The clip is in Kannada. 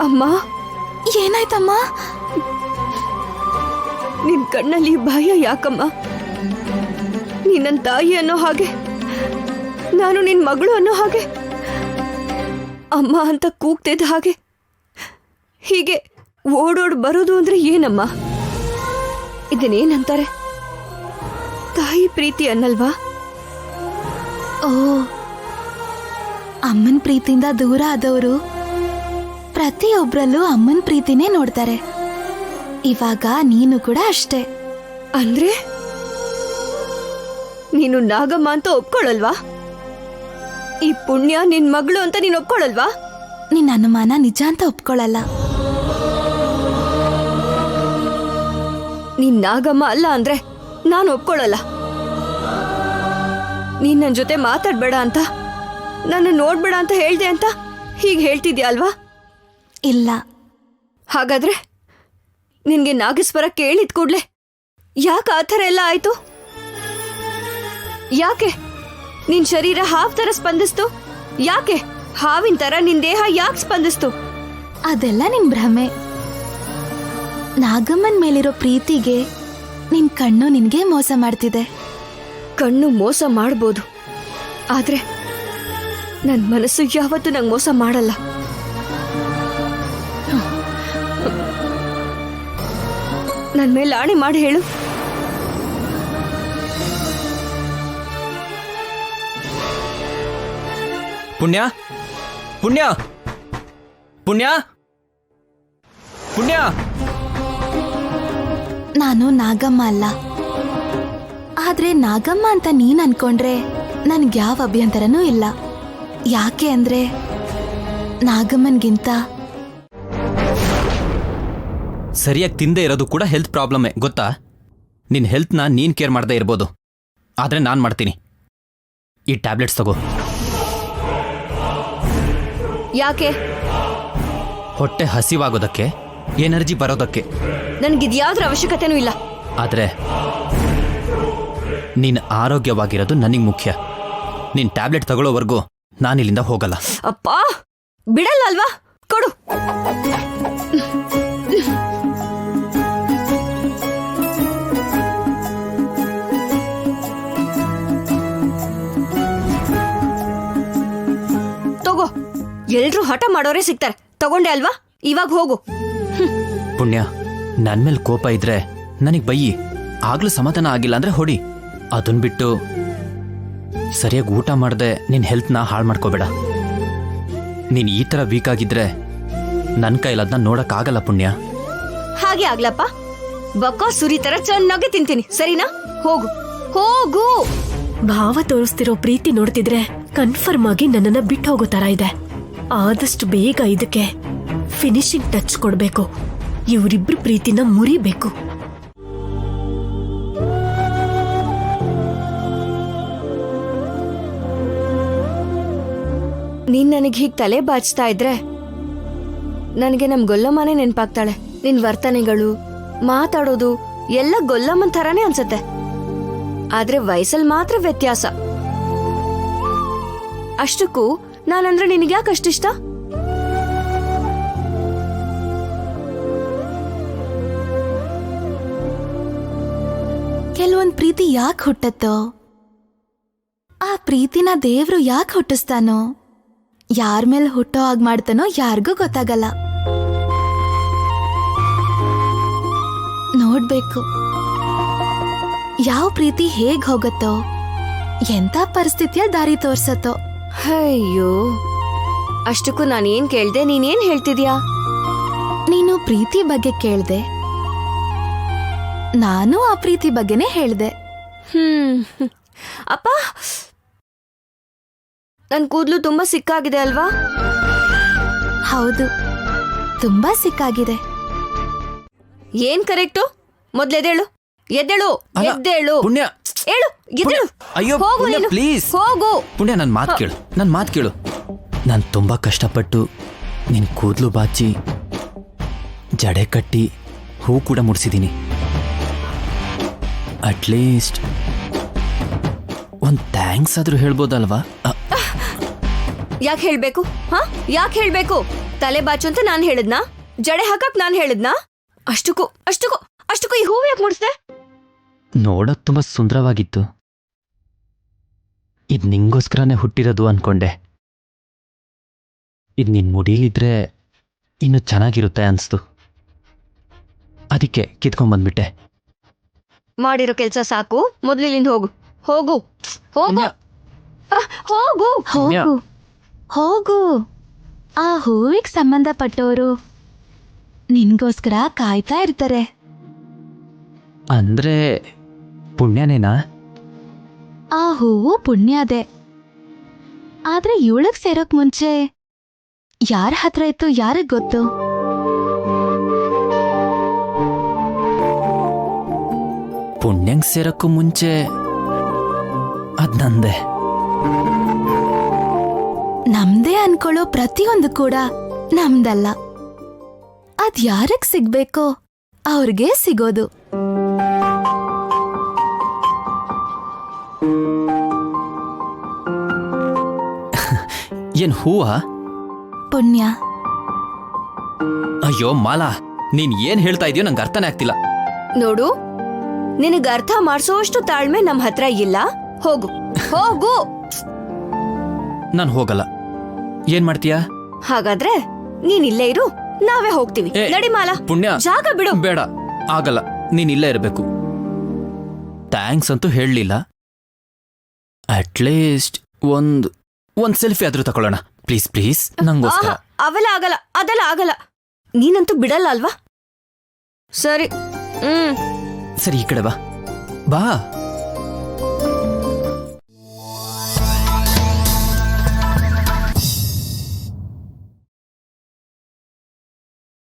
ಅಮ್ಮ, ಏನಾಯ್ತಮ್ಮ? ನಿನ್ ಕಣ್ಣಲ್ಲಿ ಭಯ ಯಾಕಮ್ಮ? ನೀನ್ ನನ್ನ ತಾಯಿ ಅನ್ನೋ ಹಾಗೆ, ನಾನು ನಿನ್ ಮಗಳು ಅನ್ನೋ ಹಾಗೆ, ಅಮ್ಮ ಅಂತ ಕೂಗ್ತಿದ್ದ ಹಾಗೆ ಹೀಗೆ ಓಡೋಡ್ ಬರೋದು ಅಂದ್ರೆ ಏನಮ್ಮ? ಇದನ್ನೇನಂತಾರೆ? ತಾಯಿ ಪ್ರೀತಿ ಅನ್ನಲ್ವಾ? ಓ, ಅಮ್ಮನ್ ಪ್ರೀತಿಯಿಂದ ದೂರ ಆದವರು ಪ್ರತಿಯೊಬ್ರಲ್ಲೂ ಅಮ್ಮನ್ ಪ್ರೀತಿನೇ ನೋಡ್ತಾರೆ. ಇವಾಗ ನೀನು ಕೂಡ ಅಷ್ಟೇ. ಅಂದ್ರೆ ನೀನು ನಾಗಮ್ಮ ಅಂತ ಒಪ್ಕೊಳ್ಳಲ್ವಾ? ಈ ಪುಣ್ಯ ನಿನ್ ಮಗಳು ಅಂತ ನೀನ್ ಒಪ್ಕೊಳ್ಳಲ್ವಾ? ನಿನ್ನ ಅನುಮಾನ ನಿಜ ಅಂತ ಒಪ್ಕೊಳ್ಳಲ್ಲ. ನೀನ್ ನಾಗಮ್ಮ ಅಲ್ಲ ಅಂದ್ರೆ ನಾನು ಒಪ್ಕೊಳ್ಳಲ್ಲ. ನೀನ್ ನನ್ ಜೊತೆ ಮಾತಾಡ್ಬೇಡ ಅಂತ, ನನ್ನ ನೋಡ್ಬೇಡ ಅಂತ ಹೇಳ್ದೆ ಅಂತ ಹೀಗೆ ಹೇಳ್ತಿದ್ಯಾ ಅಲ್ವಾ? ಇಲ್ಲ. ಹಾಗಾದ್ರೆ ನಿನ್ಗೆ ನಾಗೇಶ್ವರ ಕೇಳಿದ ಕೂಡ್ಲೆ ಯಾಕೆ ಆ ಥರ ಎಲ್ಲ ಆಯ್ತು? ಯಾಕೆ ನಿನ್ ಶರೀರ ಹಾವ್ ತರ ಸ್ಪಂದಿಸ್ತು? ಯಾಕೆ ಹಾವಿನ ತರ ನಿನ್ ದೇಹ ಯಾಕೆ ಸ್ಪಂದಿಸ್ತು? ಅದೆಲ್ಲ ನಿನ್ ಭ್ರಮೆ. ನಾಗಮ್ಮನ್ ಮೇಲಿರೋ ಪ್ರೀತಿಗೆ ನಿನ್ ಕಣ್ಣು ನಿನ್ಗೆ ಮೋಸ ಮಾಡ್ತಿದೆ. ಕಣ್ಣು ಮೋಸ ಮಾಡ್ಬೋದು, ಆದ್ರೆ ನನ್ ಮನಸ್ಸು ಯಾವತ್ತೂ ನಂಗೆ ಮೋಸ ಮಾಡಲ್ಲ. ನನ್ ಮೇಲೆ ಆಣೆ ಮಾಡಿ ಹೇಳು. ಪುಣ್ಯ, ಪುಣ್ಯ, ಪುಣ್ಯ, ಪುಣ್ಯ. ನಾನು ನಾಗಮ್ಮ ಅಲ್ಲ. ಆದ್ರೆ ನಾಗಮ್ಮ ಅಂತ ನೀನ್ ಅನ್ಕೊಂಡ್ರೆ ನನ್ಗೆ ಯಾವ ಅಭ್ಯಂತರನೂ ಇಲ್ಲ. ಯಾಕೆ ಅಂದ್ರೆ ನಾಗಮ್ಮನ್ಗಿಂತ ಸರಿಯಾಗಿ ತಿಂದೇ ಇರೋದು ಕೂಡ ಹೆಲ್ತ್ ಪ್ರಾಬ್ಲಮ್ಮೇ ಗೊತ್ತಾ? ನಿನ್ನ ಹೆಲ್ತ್ನ ನೀನು ಕೇರ್ ಮಾಡದೇ ಇರ್ಬೋದು, ಆದರೆ ನಾನು ಮಾಡ್ತೀನಿ. ಈ ಟ್ಯಾಬ್ಲೆಟ್ಸ್ ತಗೋ. ಯಾಕೆ? ಹೊಟ್ಟೆ ಹಸಿವಾಗೋದಕ್ಕೆ, ಎನರ್ಜಿ ಬರೋದಕ್ಕೆ. ನನ್ಗಿದ್ಯಾವ್ದ್ರ ಅವಶ್ಯಕತೆನೂ ಇಲ್ಲ. ಆದರೆ ನೀನು ಆರೋಗ್ಯವಾಗಿರೋದು ನನಗೆ ಮುಖ್ಯ. ನೀನು ಟ್ಯಾಬ್ಲೆಟ್ ತಗೊಳ್ಳೋವರೆಗೂ ನಾನಿಲ್ಲಿಂದ ಹೋಗಲ್ಲ. ಅಪ್ಪ ಬಿಡಲ್ಲ ಅಲ್ವಾ? ಕೊಡು. ತಗೋ. ಎಲ್ರೂ ಹಠ ಮಾಡೋರೇ ಸಿಗ್ತಾರೆ. ತಗೊಂಡೆ ಅಲ್ವಾ? ಇವಾಗ ಹೋಗು. ಪುಣ್ಯ, ನನ್ನ ಮೇಲೆ ಕೋಪ ಇದ್ರೆ ನನಗೆ ಬೈಯಿ, ಆಗ್ಲೂ ಸಮಾಧಾನ ಆಗಿಲ್ಲ ಅಂದ್ರೆ ಹೊಡಿ. ಅದನ್ ಬಿಟ್ಟು ಸರಿಯಾಗಿ ಊಟ ಮಾಡದೆ ನಿನ್ನ ಹೆಲ್ತ್ನ ಹಾಳು ಮಾಡ್ಕೋಬೇಡ. ನೀನು ಈ ಥರ ವೀಕ್ ಆಗಿದ್ರೆ ನನ್ನ ಕೈಲದನ್ನ ನೋಡಕ್ಕಾಗಲ್ಲ ಪುಣ್ಯ. ಹಾಗೆ ಆಗ್ಲಪ್ಪ. ಬಕ್ಕ ಸುರಿ ತರ ಚೆನ್ನಾಗಿ ತಿಂತೀನಿ, ಸರಿನಾ? ಹೋಗು ಹೋಗು. ಭಾವ ತೋರಿಸ್ತಿರೋ ಪ್ರೀತಿ ನೋಡ್ತಿದ್ರೆ ಕನ್ಫರ್ಮ್ ಆಗಿ ನನ್ನನ್ನ ಬಿಟ್ಟು ಹೋಗೋ ತರ ಇದೆ. ಆದಷ್ಟು ಬೇಗ ಇದಕ್ಕೆ ಫಿನಿಶಿಂಗ್ ಟಚ್ ಕೊಡ್ಬೇಕು. ಇವರಿಬ್ರು ಪ್ರೀತಿನ ಮುರಿಬೇಕು. ನೀನ್ ನನಗೆ ಹೀಗೆ ತಲೆ ಬಾಚ್ತಾ ಇದ್ರೆ ನನಗೆ ನಮ್ ಗೊಲ್ಲಮ್ಮನೇ ನೆನ್ಪಾಗ್ತಾಳೆ. ನಿನ್ ವರ್ತನೆಗಳು, ಮಾತಾಡೋದು ಎಲ್ಲ ಗೊಲ್ಲಮ್ಮನ್ ಥರಾನೇ ಅನ್ಸತ್ತೆ. ಆದ್ರೆ ವಯಸ್ಸಲ್ಲಿ ಮಾತ್ರ ವ್ಯತ್ಯಾಸ. ಅಷ್ಟಕ್ಕೂ ನಾನಂದ್ರೆ ನಿನಗೆ ಯಾಕೆ ಅಷ್ಟಿಷ್ಟ? ಕೆಲವೊಂದ್ ಪ್ರೀತಿ ಯಾಕೆ ಹುಟ್ಟತ್ತೋ, ಆ ಪ್ರೀತಿನ ದೇವ್ರು ಯಾಕೆ ಹುಟ್ಟಿಸ್ತಾನೋ, ಯಾರ ಮೇಲೆ ಹುಟ್ಟೋ ಹಾಗೆ ಮಾಡ್ತಾನೋ ಯಾರಿಗೂ ಗೊತ್ತಾಗಲ್ಲ. ನೋಡ್ಬೇಕು ಯಾವ ಪ್ರೀತಿ ಹೇಗ್ ಹೋಗತ್ತೋ, ಎಂತ ಪರಿಸ್ಥಿತಿಯ ದಾರಿ ತೋರ್ಸತ್ತೋ. ಅಯ್ಯೋ, ಅಷ್ಟಕ್ಕೂ ನಾನೇನ್ ಕೇಳ್ದೆ, ನೀನೇನ್ ಹೇಳ್ತಿದ್ಯಾ? ನೀನು ಪ್ರೀತಿ ಬಗ್ಗೆ ಕೇಳ್ದೆ, ನಾನು ಆ ಪ್ರೀತಿ ಬಗ್ಗೆನೇ ಹೇಳ್ದೆ. ಅಪ್ಪ, ನನ್ ಕೂದ್ಲು ತುಂಬಾ ಸಿಕ್ಕಾಗಿದೆ ಅಲ್ವಾ? ಹೌದು, ತುಂಬಾ ಸಿಕ್ಕಾಗಿದೆ. ಏನ್ ಕರೆಕ್ಟು? ಮೊದ್ಲೆದೇಳು, ಎದ್ದೇಳು, ಎದ್ದೇಳು. ಪುಣ್ಯ, ಹೇಳು, ಎದ್ದೇಳು. ಅಯ್ಯೋ ಹೋಗು ಪುಣ್ಯ, ನೀನು. ಪ್ಲೀಸ್ ಹೋಗು. ಪುಣ್ಯ, ನನ್ನ ಮಾತು ಕೇಳು, ನನ್ನ ಮಾತು ಕೇಳು. ನಾನು ತುಂಬಾ ಕಷ್ಟಪಟ್ಟು ನಿನ್ನ ಕೂದಲು ಬಾಚಿ ಜಡೆ ಕಟ್ಟಿ ಹೂ ಕೂಡ ಮುಡಿಸಿದ್ದೀನಿ. ಅಟ್ಲೀಸ್ಟ್ ಒಂದು ಥ್ಯಾಂಕ್ಸ್ ಆದ್ರೂ ಹೇಳ್ಬೋದಲ್ವಾ? ಯಾಕೆ ಹೇಳ್ಬೇಕು? ಹಾ, ಯಾಕೆ ಹೇಳ್ಬೇಕು? ತಲೆ ಬಾಚು ಅಂತ ನಾನ್ ಹೇಳಿದ್ನಾ? ಜಡೆ ಹಾಕಕ್ ನಾನ್ ಹೇಳಿದ್ನಾ? ಅಷ್ಟಕ್ಕೂ ಈ ಹೂವು ಯಾಕೆ ಮುಡ್ಸ್ದೆ? ನೋಡಕ್ ತುಂಬಾ ಸುಂದರವಾಗಿತ್ತು. ಇದ್ ನಿಂಗೋಸ್ಕರನೇ ಹುಟ್ಟಿರೋದು ಅನ್ಕೊಂಡೆ. ಇದ್ ನಿನ್ ಮುಡೀಲಿದ್ರೆ ಇನ್ನು ಚೆನ್ನಾಗಿರುತ್ತೆ ಅನ್ಸ್ತು. ಅದಕ್ಕೆ ಕಿತ್ಕೊಂಡ್ಬಂದ್ಬಿಟ್ಟೆ. ಮಾಡಿರೋ ಕೆಲ್ಸ ಸಾಕು, ಮೊದ್ಲು ಇಲ್ಲಿಂದ ಹೋಗು. ಹೋಗು ಹೋಗು ಹೋಗು. ಹೋಗು ಹೋಗು. ಆ ಹೂವಿಗೆ ಸಂಬಂಧಪಟ್ಟವರು ನಿನ್ಗೋಸ್ಕರ ಕಾಯ್ತಾ ಇರ್ತಾರೆ. ಅಂದ್ರೆ ಪುಣ್ಯನೇನಾ? ಆ ಹೂವು ಪುಣ್ಯದೇ. ಆದ್ರೆ ಇವಳಗ್ ಸೇರೋಕ್ ಮುಂಚೆ ಯಾರ ಹತ್ರ ಇತ್ತು ಯಾರಿಗ್ ಗೊತ್ತು? ಪುಣ್ಯಂಗ್ ಸೇರಕ್ಕೂ ಮುಂಚೆ ಅದ್ ನಂದೆ. ನಮ್ದೇ ಅನ್ಕೊಳ್ಳೋ ಪ್ರತಿಯೊಂದು ಕೂಡ ನಮ್ದಲ್ಲ. ಅದ್ ಯಾರಿಗ್ ಸಿಗ್ಬೇಕೋ ಅವ್ರಿಗೆ ಸಿಗೋದು. ಏನ್ ಹೂವಾ? ಪುಣ್ಯ. ಅಯ್ಯೋ ಮಾಲಾ, ನೀನ್ ಏನ್ ಹೇಳ್ತಾ ಇದೀಯೋ ನಂಗೆ ಅರ್ಥನೇ ಆಗ್ತಿಲ್ಲ. ನೋಡು, ನಿನಗೆ ಅರ್ಥ ಮಾಡಿಸೋಷ್ಟು ತಾಳ್ಮೆ ನಮ್ ಹತ್ರ ಇಲ್ಲ. ಹೋಗು ಹೋಗು. ನಾನು ಹೋಗಲ್ಲ. ಏನ್ ಮಾಡ್ತೀಯಾ? ಹಾಗಾದ್ರೆ ನೀನ್ ಇಲ್ಲೇ ಇರು, ನಾವೇ ಹೋಗ್ತೀವಿ. ಏ, ನಡಿ ಮಾಲಾ, ಪುಣ್ಯ, ಜಾಗ ಬಿಡು. ಬೇಡ, ಆಗಲ್ಲ. ನೀನ್ ಇಲ್ಲೇ ಇರಬೇಕು. ಥ್ಯಾಂಕ್ಸ್ ಅಂತೂ ಹೇಳಲಿಲ್ಲ. ಅಟ್ಲೀಸ್ಟ್ ಒಂದ್ ಸೆಲ್ಫಿ ಆದ್ರೂ ತಗೊಳ್ಳೋಣ. ಪ್ಲೀಸ್ ಪ್ಲೀಸ್, ನಂಗೋಸ್ಕರ. ಅದೆಲ್ಲ ಆಗಲ್ಲ. ನೀನಂತೂ ಬಿಡಲ್ಲ ಅಲ್ವಾ? ಸರಿ. ಸರಿ, ಈ ಕಡೆ ಬಾ.